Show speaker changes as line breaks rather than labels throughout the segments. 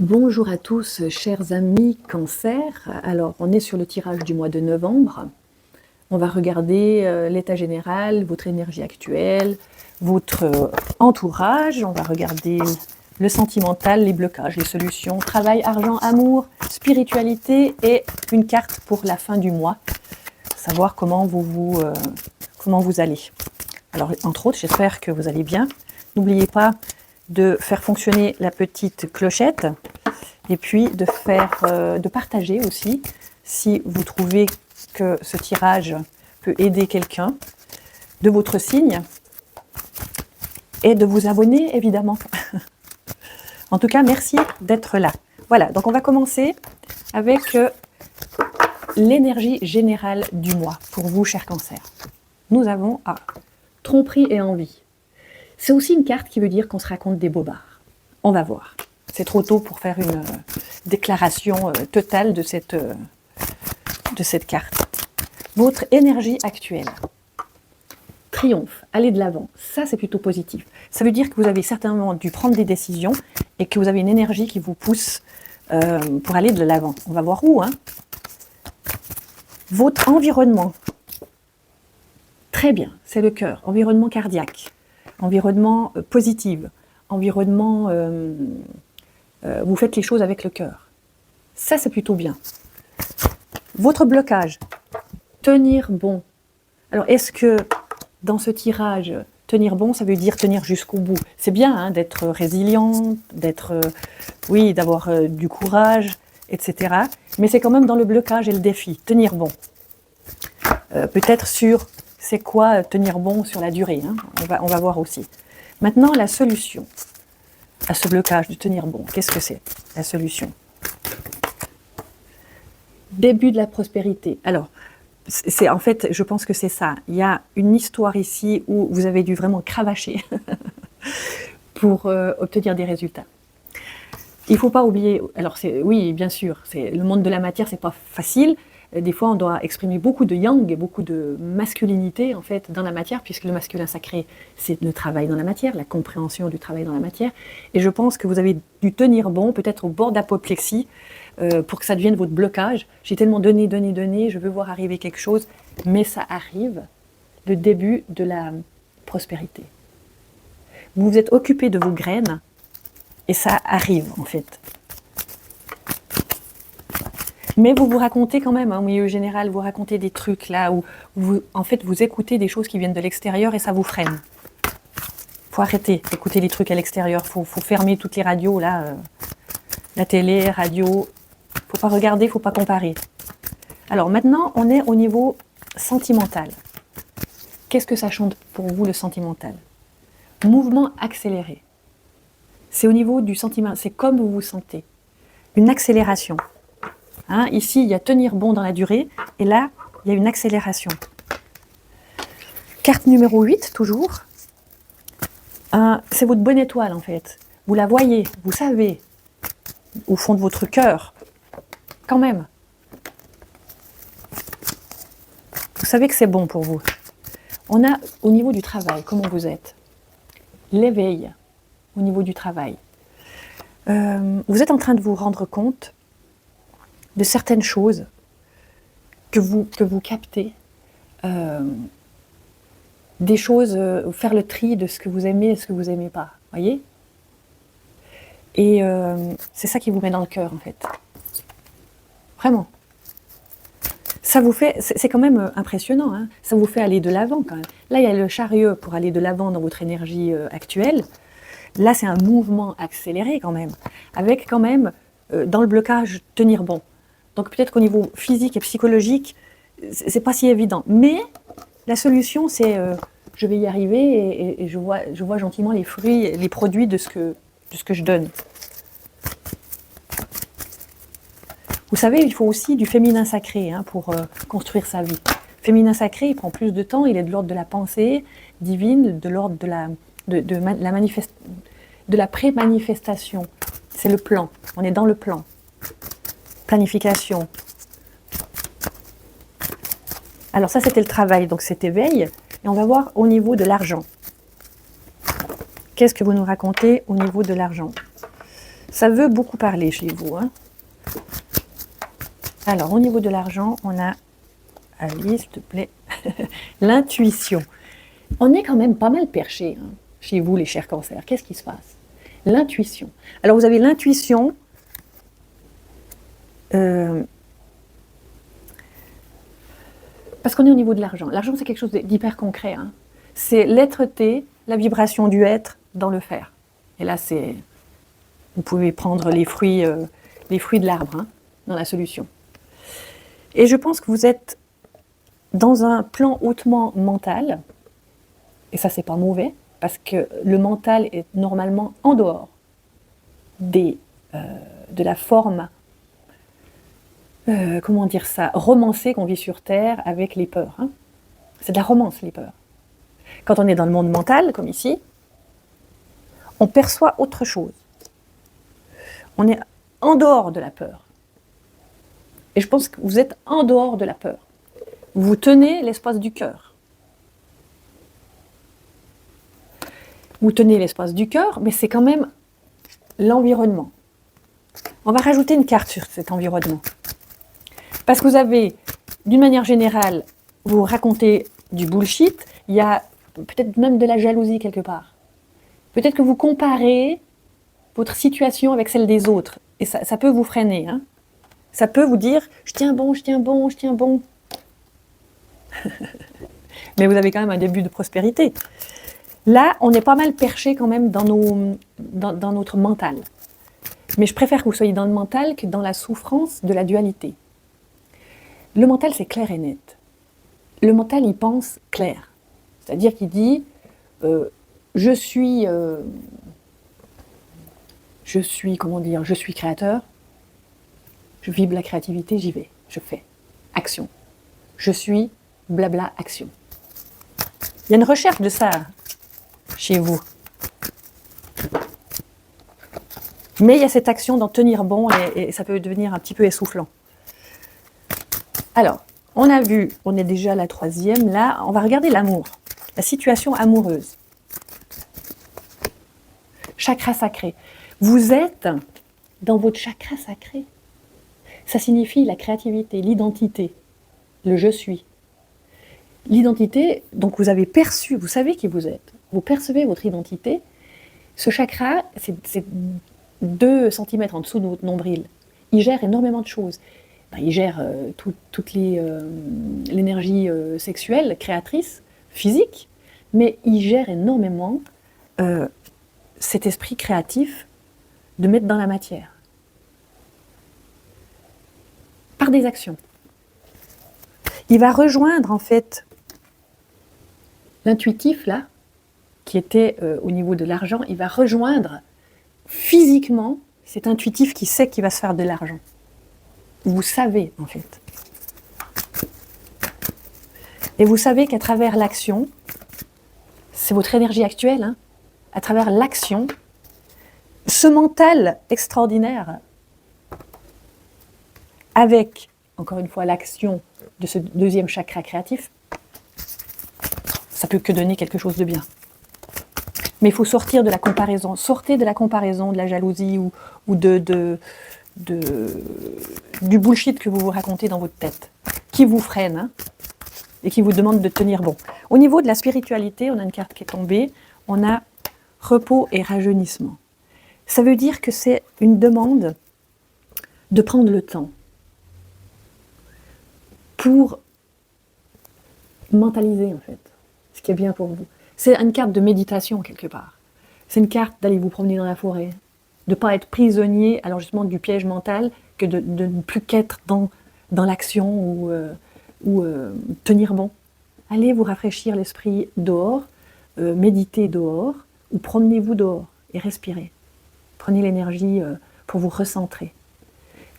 Bonjour à tous, chers amis Cancer. Alors, on est sur le tirage du mois de novembre. On va regarder l'état général, votre énergie actuelle, votre entourage. On va regarder le sentimental, les blocages, les solutions, travail, argent, amour, spiritualité et une carte pour la fin du mois. Savoir comment vous allez. Alors, entre autres, j'espère que vous allez bien. N'oubliez pas de faire fonctionner la petite clochette et puis de partager aussi si vous trouvez que ce tirage peut aider quelqu'un de votre signe et de vous abonner évidemment. En tout cas, merci d'être là. Voilà, donc on va commencer avec l'énergie générale du mois pour vous, chers Cancer. Nous avons tromperie et envie. C'est aussi une carte qui veut dire qu'on se raconte des bobards. On va voir. C'est trop tôt pour faire une déclaration totale de cette carte. Votre énergie actuelle. Triomphe, aller de l'avant. Ça, c'est plutôt positif. Ça veut dire que vous avez certainement dû prendre des décisions et que vous avez une énergie qui vous pousse pour aller de l'avant. On va voir où. Votre environnement. Très bien, c'est le cœur. Environnement cardiaque. Environnement positif, environnement, vous faites les choses avec le cœur. Ça, c'est plutôt bien. Votre blocage, tenir bon. Alors, est-ce que dans ce tirage, tenir bon, ça veut dire tenir jusqu'au bout? C'est bien d'être résilient, d'avoir du courage, etc. Mais c'est quand même dans le blocage et le défi, tenir bon. Peut-être sur... C'est quoi tenir bon sur la durée, on va voir aussi. Maintenant, la solution à ce blocage de tenir bon, qu'est-ce que c'est la solution? Début de la prospérité. Alors, en fait, je pense que c'est ça. Il y a une histoire ici où vous avez dû vraiment cravacher pour obtenir des résultats. Il ne faut pas oublier, alors oui, bien sûr, le monde de la matière, c'est pas facile. Des fois, on doit exprimer beaucoup de yang et beaucoup de masculinité en fait dans la matière, puisque le masculin sacré, c'est le travail dans la matière, la compréhension du travail dans la matière. Et je pense que vous avez dû tenir bon, peut-être au bord d'apoplexie, pour que ça devienne votre blocage. J'ai tellement donné, je veux voir arriver quelque chose, mais ça arrive, le début de la prospérité. Vous vous êtes occupé de vos graines, et ça arrive en fait. Mais vous vous racontez quand même, au milieu général, vous racontez des trucs là où vous écoutez des choses qui viennent de l'extérieur et ça vous freine. Faut arrêter d'écouter les trucs à l'extérieur, faut fermer toutes les radios là, la télé, radio. Faut pas regarder, faut pas comparer. Alors maintenant, on est au niveau sentimental. Qu'est-ce que ça chante pour vous le sentimental? Mouvement accéléré. C'est au niveau du sentiment, c'est comme vous vous sentez. Une accélération. Ici, il y a tenir bon dans la durée, et là, il y a une accélération. Carte numéro 8, toujours. C'est votre bonne étoile, en fait. Vous la voyez, vous savez, au fond de votre cœur, quand même. Vous savez que c'est bon pour vous. On a, au niveau du travail, comment vous êtes? L'éveil, au niveau du travail. Vous êtes en train de vous rendre compte de certaines choses que vous captez, des choses, faire le tri de ce que vous aimez et ce que vous n'aimez pas, voyez? Et c'est ça qui vous met dans le cœur, en fait. Vraiment. Ça vous fait, c'est quand même impressionnant, ça vous fait aller de l'avant quand même. Là, il y a le chariot pour aller de l'avant dans votre énergie actuelle. Là, c'est un mouvement accéléré quand même, avec quand même, dans le blocage, tenir bon. Donc peut-être qu'au niveau physique et psychologique, c'est pas si évident. Mais la solution, c'est je vais y arriver et je vois gentiment les fruits, les produits de ce que je donne. Vous savez, il faut aussi du féminin sacré pour construire sa vie. Féminin sacré, il prend plus de temps, il est de l'ordre de la pensée divine, de l'ordre de la pré-manifestation. C'est le plan, on est dans le plan. Planification. Alors ça, c'était le travail, donc cet éveil. Et on va voir au niveau de l'argent. Qu'est-ce que vous nous racontez au niveau de l'argent? Ça veut beaucoup parler chez vous, hein. Alors, au niveau de l'argent, on a, Alice, s'il te plaît, l'intuition. On est quand même pas mal perché, hein, chez vous, les chers cancers. Qu'est-ce qui se passe? L'intuition. Alors, vous avez l'intuition, parce qu'on est au niveau de l'argent. L'argent, c'est quelque chose d'hyper concret, hein. C'est l'être-té, la vibration du être dans le faire. Et là, c'est... Vous pouvez prendre les fruits de l'arbre, hein, dans la solution. Et je pense que vous êtes dans un plan hautement mental, et ça, c'est pas mauvais, parce que le mental est normalement en dehors de la forme, comment dire ça, romancée qu'on vit sur Terre avec les peurs, hein. C'est de la romance, les peurs. Quand on est dans le monde mental, comme ici, on perçoit autre chose. On est en dehors de la peur. Et je pense que vous êtes en dehors de la peur. Vous tenez l'espace du cœur. Vous tenez l'espace du cœur, mais c'est quand même l'environnement. On va rajouter une carte sur cet environnement. Parce que vous avez, d'une manière générale, vous racontez du bullshit, il y a peut-être même de la jalousie quelque part. Peut-être que vous comparez votre situation avec celle des autres. Et ça peut vous freiner, hein. Ça peut vous dire, je tiens bon, je tiens bon, je tiens bon. Mais vous avez quand même un début de prospérité. Là, on est pas mal perché quand même dans notre mental. Mais je préfère que vous soyez dans le mental que dans la souffrance de la dualité. Le mental, c'est clair et net. Le mental, il pense clair. C'est-à-dire qu'il dit, je suis, comment dire, je suis créateur, je vibre la créativité, j'y vais, je fais. Action. Je suis blabla action. Il y a une recherche de ça chez vous. Mais il y a cette action d'en tenir bon et ça peut devenir un petit peu essoufflant. Alors, on a vu, on est déjà à la 3e, là, on va regarder l'amour, la situation amoureuse. Chakra sacré. Vous êtes dans votre chakra sacré. Ça signifie la créativité, l'identité, le je suis. L'identité, donc vous avez perçu, vous savez qui vous êtes, vous percevez votre identité. Ce chakra, c'est 2 cm en dessous de votre nombril. Il gère énormément de choses. Il gère toute l'énergie sexuelle, créatrice, physique, mais il gère énormément cet esprit créatif de mettre dans la matière. Par des actions. Il va rejoindre en fait l'intuitif là, qui était au niveau de l'argent, il va rejoindre physiquement cet intuitif qui sait qu'il va se faire de l'argent. Vous savez en fait. Et vous savez qu'à travers l'action, c'est votre énergie actuelle, hein, à travers l'action, ce mental extraordinaire, avec, encore une fois, l'action de ce 2e chakra créatif, ça peut que donner quelque chose de bien. Mais il faut sortir de la comparaison. Sortez de la comparaison, de la jalousie ou du bullshit que vous vous racontez dans votre tête, qui vous freine, hein, et qui vous demande de tenir bon. Au niveau de la spiritualité, on a une carte qui est tombée, on a repos et rajeunissement. Ça veut dire que c'est une demande de prendre le temps pour mentaliser en fait, ce qui est bien pour vous. C'est une carte de méditation quelque part. C'est une carte d'aller vous promener dans la forêt, de ne pas être prisonnier alors justement du piège mental, que de ne plus qu'être dans l'action ou tenir bon. Allez vous rafraîchir l'esprit dehors, méditez dehors, ou promenez-vous dehors et respirez. Prenez l'énergie pour vous recentrer.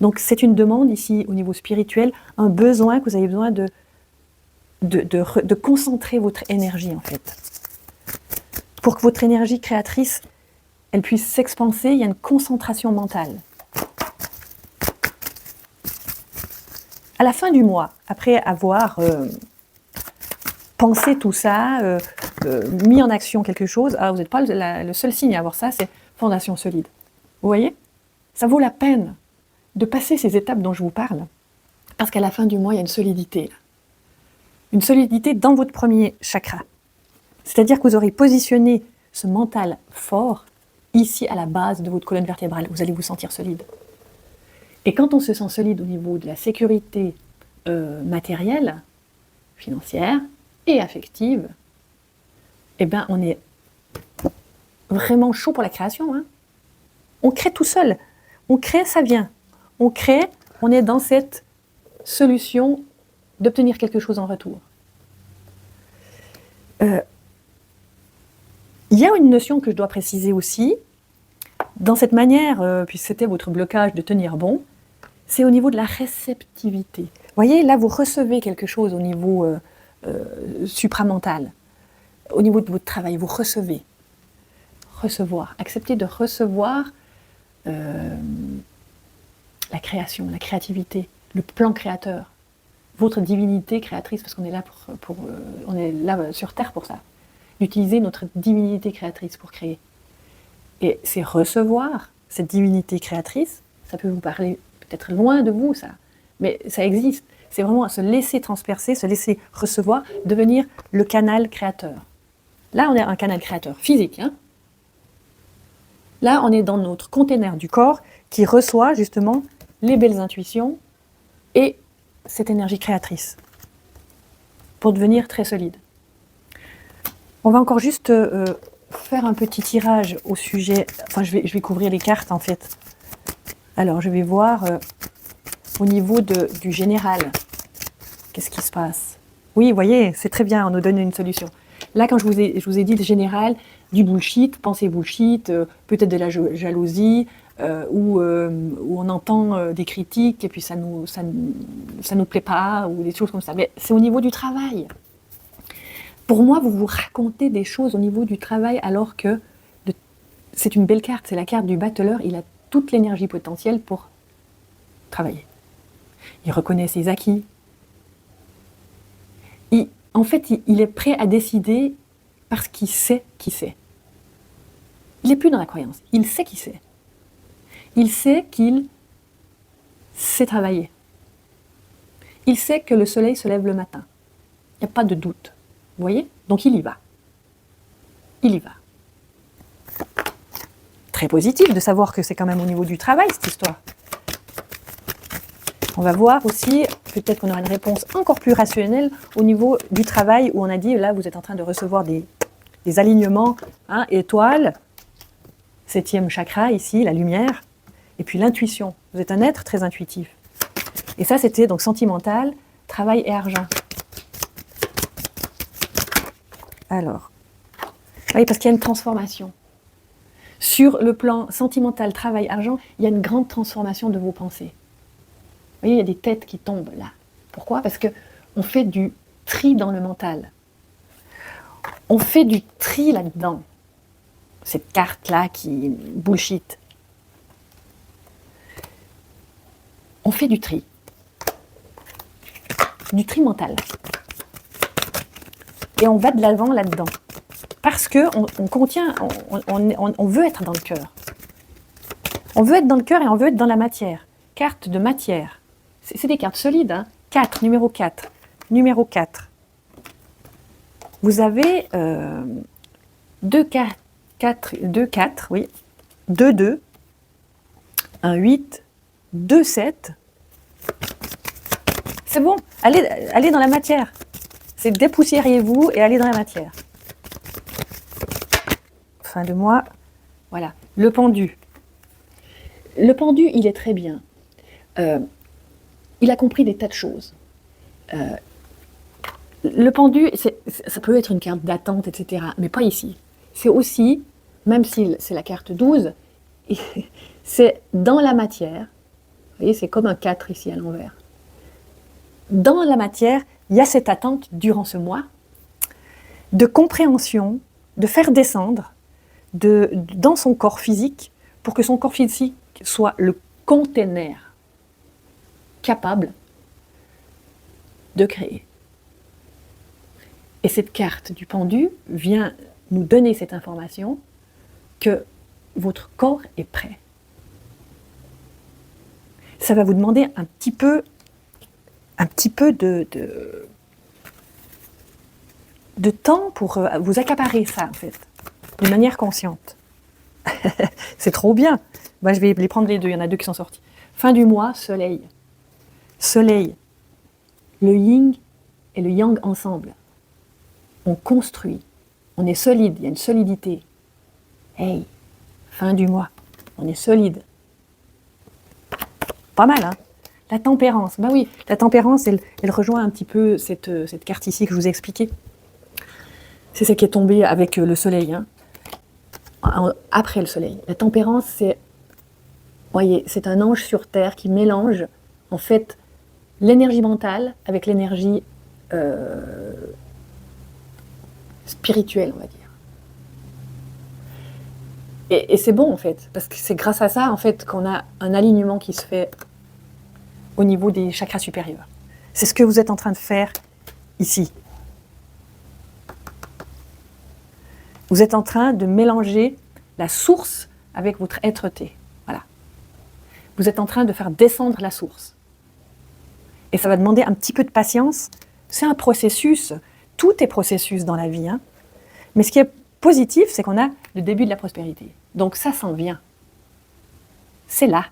Donc c'est une demande ici au niveau spirituel, un besoin que vous avez besoin de concentrer votre énergie en fait. Pour que votre énergie créatrice, elle puisse s'expanser, il y a une concentration mentale. À la fin du mois, après avoir pensé tout ça, mis en action quelque chose, alors vous n'êtes pas le seul signe à avoir ça, c'est fondation solide. Vous voyez ? Ça vaut la peine de passer ces étapes dont je vous parle, parce qu'à la fin du mois, il y a une solidité. Là. Une solidité dans votre premier chakra. C'est-à-dire que vous aurez positionné ce mental fort ici à la base de votre colonne vertébrale. Vous allez vous sentir solide. Et quand on se sent solide au niveau de la sécurité matérielle, financière et affective, eh ben on est vraiment chaud pour la création. Hein. On crée tout seul. On crée, ça vient. On crée, on est dans cette solution d'obtenir quelque chose en retour. Il y a une notion que je dois préciser aussi, dans cette manière, puisque c'était votre blocage de tenir bon, c'est au niveau de la réceptivité. Vous voyez, là, vous recevez quelque chose au niveau supramental, au niveau de votre travail, vous recevez. Recevoir, accepter de recevoir la création, la créativité, le plan créateur, votre divinité créatrice, parce qu'on est là on est là sur Terre pour ça. D'utiliser notre divinité créatrice pour créer. Et c'est recevoir cette divinité créatrice, ça peut vous parler peut-être loin de vous, ça, mais ça existe. C'est vraiment se laisser transpercer, se laisser recevoir, devenir le canal créateur. Là, on est un canal créateur physique. Hein. Là, on est dans notre container du corps qui reçoit justement les belles intuitions et cette énergie créatrice pour devenir très solide. On va encore juste faire un petit tirage au sujet. Enfin, je vais couvrir les cartes en fait. Alors, je vais voir au niveau du général. Qu'est-ce qui se passe? Oui, vous voyez, c'est très bien, on nous donne une solution. Là, quand je vous ai dit le général, du bullshit, pensée bullshit, peut-être de la jalousie, où on entend des critiques et puis ça nous plaît pas, ou des choses comme ça. Mais c'est au niveau du travail. Pour moi, vous vous racontez des choses au niveau du travail alors que c'est une belle carte, c'est la carte du battleur, il a toute l'énergie potentielle pour travailler. Il reconnaît ses acquis. En fait, il est prêt à décider parce qu'il sait qui c'est. Il n'est plus dans la croyance, il sait qui c'est. Il sait qu'il sait travailler. Il sait que le soleil se lève le matin. Il n'y a pas de doute. Vous voyez? Donc il y va. Il y va. Très positif de savoir que c'est quand même au niveau du travail, cette histoire. On va voir aussi, peut-être qu'on aura une réponse encore plus rationnelle au niveau du travail, où on a dit, là, vous êtes en train de recevoir des alignements, hein, étoiles, 7e chakra, ici, la lumière, et puis l'intuition. Vous êtes un être très intuitif. Et ça, c'était donc sentimental, travail et argent. Alors, oui, parce qu'il y a une transformation. Sur le plan sentimental, travail, argent, il y a une grande transformation de vos pensées. Vous voyez, il y a des têtes qui tombent là. Pourquoi? Parce qu'on fait du tri dans le mental. On fait du tri là-dedans. Cette carte-là qui bullshit. On fait du tri. Du tri mental. Et on va de l'avant là-dedans. Parce qu'on on veut être dans le cœur. On veut être dans le cœur et on veut être dans la matière. Carte de matière. C'est des cartes solides. Hein. 4, numéro 4. Numéro 4. Vous avez 2, 4, oui. 2, 2. 1, 8. 2, 7. C'est bon, allez dans la matière. C'est dépoussiérez-vous et allez dans la matière. Fin de mois. Voilà. Le pendu. Le pendu, il est très bien. Il a compris des tas de choses. Le pendu, ça peut être une carte d'attente, etc. Mais pas ici. C'est aussi, même si c'est la carte 12, c'est dans la matière. Vous voyez, c'est comme un 4 ici à l'envers. Dans la matière, il y a cette attente durant ce mois de compréhension, de faire descendre dans son corps physique, pour que son corps physique soit le container capable de créer. Et cette carte du pendu vient nous donner cette information que votre corps est prêt. ça va vous demander un petit peu de temps pour vous accaparer ça, en fait, de manière consciente. C'est trop bien. Bah, je vais les prendre les deux, il y en a deux qui sont sortis. Fin du mois, soleil. Soleil. Le yin et le yang ensemble. On construit. On est solide, il y a une solidité. Hey, fin du mois, on est solide. Pas mal, hein? La tempérance, bah oui, la tempérance, elle rejoint un petit peu cette carte ici que je vous ai expliquée. C'est celle qui est tombée avec le soleil, hein? Après le soleil. La tempérance, c'est, voyez, c'est un ange sur terre qui mélange, en fait, l'énergie mentale avec l'énergie spirituelle, on va dire. Et c'est bon, en fait, parce que c'est grâce à ça, en fait, qu'on a un alignement qui se fait au niveau des chakras supérieurs. C'est ce que vous êtes en train de faire ici. Vous êtes en train de mélanger la source avec votre être-té. Voilà. Vous êtes en train de faire descendre la source. Et ça va demander un petit peu de patience. C'est un processus. Tout est processus dans la vie, hein. Mais ce qui est positif, c'est qu'on a le début de la prospérité. Donc ça s'en vient. C'est là.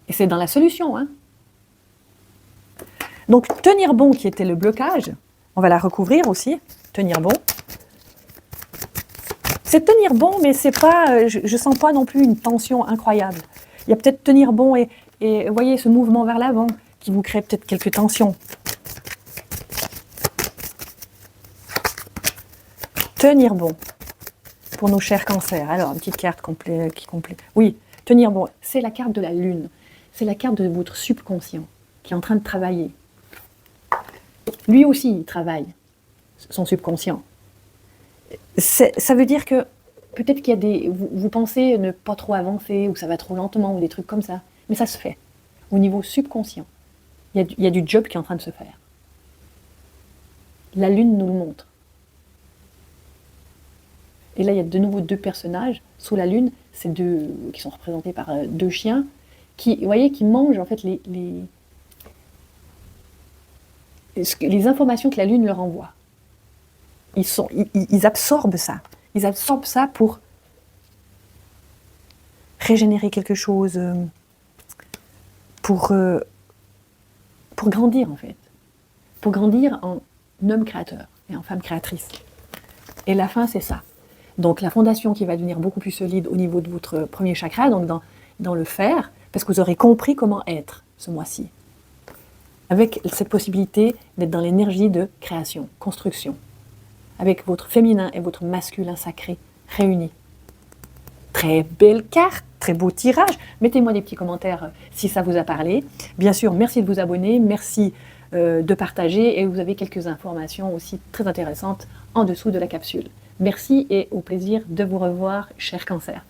Et c'est dans la solution, hein. Donc tenir bon, qui était le blocage, on va la recouvrir aussi. Tenir bon. C'est tenir bon, mais c'est pas, je sens pas non plus une tension incroyable. Il y a peut-être tenir bon et vous voyez ce mouvement vers l'avant qui vous crée peut-être quelques tensions. Tenir bon pour nos chers cancers. Alors, une petite carte qui complète. Oui, tenir bon, c'est la carte de la lune. C'est la carte de votre subconscient qui est en train de travailler. Lui aussi, il travaille, son subconscient. Ça veut dire que peut-être qu'il y a des... Vous pensez ne pas trop avancer, ou ça va trop lentement, ou des trucs comme ça. Mais ça se fait. Au niveau subconscient, il y a du job qui est en train de se faire. La lune nous le montre. Et là, il y a de nouveau deux personnages sous la lune, c'est deux qui sont représentés par deux chiens, qui, vous voyez, qui mangent en fait les informations que la lune leur envoie. Ils absorbent ça. Ils absorbent ça pour régénérer quelque chose, pour grandir en fait. Pour grandir en homme créateur et en femme créatrice. Et la fin, c'est ça. Donc la fondation qui va devenir beaucoup plus solide au niveau de votre premier chakra, donc dans le faire, parce que vous aurez compris comment être ce mois-ci. Avec cette possibilité d'être dans l'énergie de création, construction. Avec votre féminin et votre masculin sacré réunis. Très belle carte, très beau tirage. Mettez-moi des petits commentaires si ça vous a parlé. Bien sûr, merci de vous abonner, merci de partager et vous avez quelques informations aussi très intéressantes en dessous de la capsule. Merci et au plaisir de vous revoir, chers cancers.